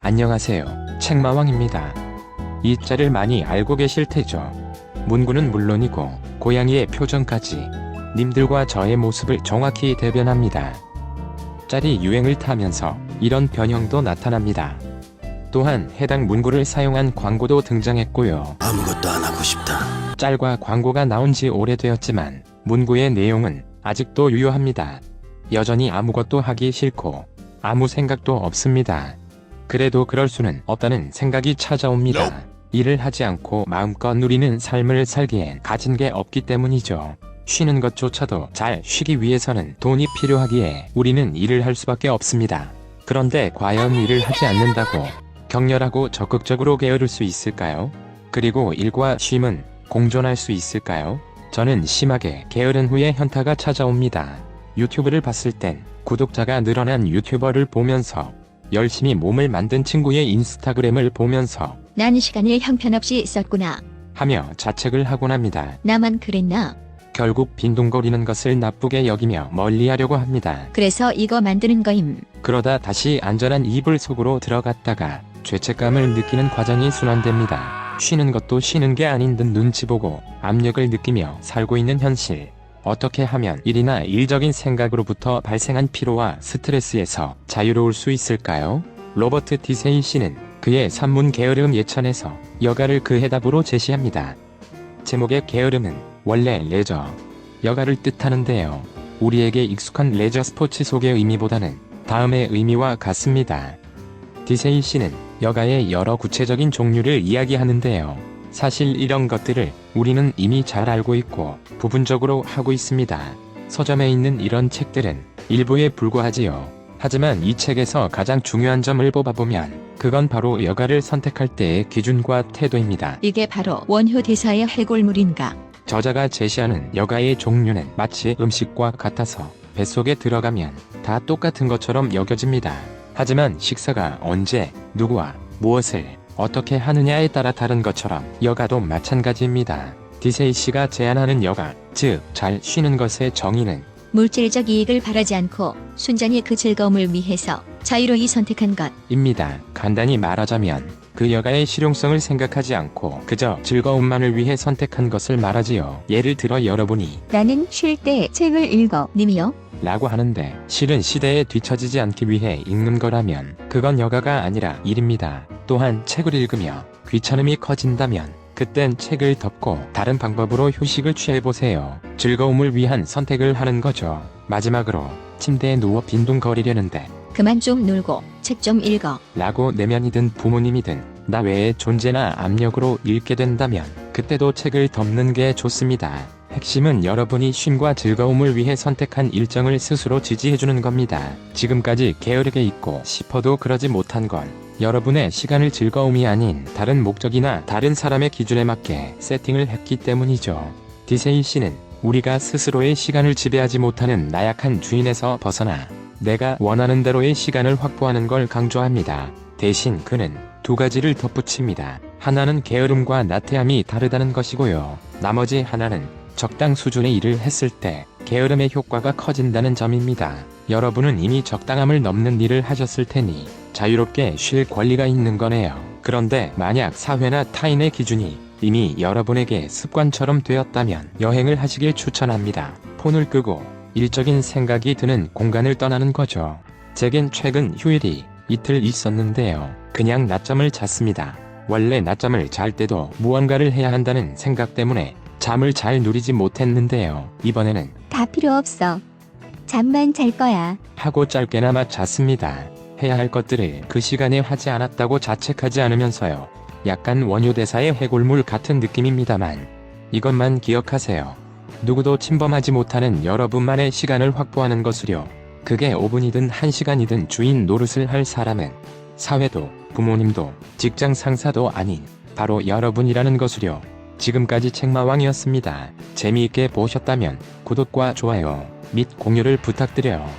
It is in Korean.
안녕하세요. 책마왕입니다. 이 짤을 많이 알고 계실 테죠. 문구는 물론이고 고양이의 표정까지 님들과 저의 모습을 정확히 대변합니다. 짤이 유행을 타면서 이런 변형도 나타납니다. 또한 해당 문구를 사용한 광고도 등장했고요. 아무것도 안 하고 싶다. 짤과 광고가 나온 지 오래되었지만 문구의 내용은 아직도 유효합니다. 여전히 아무것도 하기 싫고 아무 생각도 없습니다. 그래도 그럴 수는 없다는 생각이 찾아옵니다. 일을 하지 않고 마음껏 누리는 삶을 살기엔 가진 게 없기 때문이죠. 쉬는 것조차도 잘 쉬기 위해서는 돈이 필요하기에 우리는 일을 할 수밖에 없습니다. 그런데 과연 일을 하지 않는다고 격렬하고 적극적으로 게으를 수 있을까요? 그리고 일과 쉼은 공존할 수 있을까요? 저는 심하게 게으른 후에 현타가 찾아옵니다. 유튜브를 봤을 땐 구독자가 늘어난 유튜버를 보면서, 열심히 몸을 만든 친구의 인스타그램을 보면서 난 시간을 형편없이 썼구나. 하며 자책을 하곤 합니다. 나만 그랬나? 결국 빈둥거리는 것을 나쁘게 여기며 멀리하려고 합니다. 그래서 이거 만드는 거임. 그러다 다시 안전한 이불 속으로 들어갔다가 죄책감을 느끼는 과정이 순환됩니다. 쉬는 것도 쉬는 게 아닌 듯 눈치 보고 압력을 느끼며 살고 있는 현실. 어떻게 하면 일이나 일적인 생각으로부터 발생한 피로와 스트레스에서 자유로울 수 있을까요? 로버트 디세이 씨는 그의 산문 게으름 예찬에서 여가를 그 해답으로 제시합니다. 제목의 게으름은 원래 레저, 여가를 뜻하는데요. 우리에게 익숙한 레저 스포츠 속의 의미보다는 다음의 의미와 같습니다. 디세이 씨는 여가의 여러 구체적인 종류를 이야기하는데요. 사실 이런 것들을 우리는 이미 잘 알고 있고 부분적으로 하고 있습니다. 서점에 있는 이런 책들은 일부에 불과하지요. 하지만 이 책에서 가장 중요한 점을 뽑아보면 그건 바로 여가를 선택할 때의 기준과 태도입니다. 이게 바로 원효 대사의 해골물인가? 저자가 제시하는 여가의 종류는 마치 음식과 같아서 뱃속에 들어가면 다 똑같은 것처럼 여겨집니다. 하지만 식사가 언제, 누구와, 무엇을 어떻게 하느냐에 따라 다른 것처럼 여가도 마찬가지입니다. 디세이 씨가 제안하는 여가, 즉 잘 쉬는 것의 정의는 물질적 이익을 바라지 않고 순전히 그 즐거움을 위해서 자유로이 선택한 것. 입니다. 간단히 말하자면 그 여가의 실용성을 생각하지 않고 그저 즐거움만을 위해 선택한 것을 말하지요. 예를 들어 여러분이 나는 쉴 때 책을 읽어. 님이요? 라고 하는데 실은 시대에 뒤처지지 않기 위해 읽는 거라면 그건 여가가 아니라 일입니다. 또한 책을 읽으며 귀찮음이 커진다면 그땐 책을 덮고 다른 방법으로 휴식을 취해보세요. 즐거움을 위한 선택을 하는 거죠. 마지막으로 침대에 누워 빈둥거리려는데 그만 좀 놀고 책 좀 읽어. 라고 내면이든 부모님이든 나 외의 존재나 압력으로 읽게 된다면 그때도 책을 덮는 게 좋습니다. 핵심은 여러분이 쉼과 즐거움을 위해 선택한 일정을 스스로 지지해주는 겁니다. 지금까지 게으르게 있고 싶어도 그러지 못한 건 여러분의 시간을 즐거움이 아닌 다른 목적이나 다른 사람의 기준에 맞게 세팅을 했기 때문이죠. 디세이 씨는 우리가 스스로의 시간을 지배하지 못하는 나약한 주인에서 벗어나 내가 원하는 대로의 시간을 확보하는 걸 강조합니다. 대신 그는 두 가지를 덧붙입니다. 하나는 게으름과 나태함이 다르다는 것이고요. 나머지 하나는 적당 수준의 일을 했을 때 게으름의 효과가 커진다는 점입니다. 여러분은 이미 적당함을 넘는 일을 하셨을 테니 자유롭게 쉴 권리가 있는 거네요. 그런데 만약 사회나 타인의 기준이 이미 여러분에게 습관처럼 되었다면 여행을 하시길 추천합니다. 폰을 끄고 일적인 생각이 드는 공간을 떠나는 거죠. 제겐 최근 휴일이 이틀 있었는데요. 그냥 낮잠을 잤습니다. 원래 낮잠을 잘 때도 무언가를 해야 한다는 생각 때문에 잠을 잘 누리지 못했는데요. 이번에는 다 필요 없어. 잠만 잘 거야. 하고 짧게나마 잤습니다. 해야 할 것들을 그 시간에 하지 않았다고 자책하지 않으면서요. 약간 원효 대사의 해골물 같은 느낌입니다만 이것만 기억하세요. 누구도 침범하지 못하는 여러분만의 시간을 확보하는 것으려. 그게 5분이든 1시간이든 주인 노릇을 할 사람은 사회도 부모님도 직장 상사도 아닌 바로 여러분이라는 것으려. 지금까지 책마왕이었습니다. 재미있게 보셨다면 구독과 좋아요 및 공유를 부탁드려요.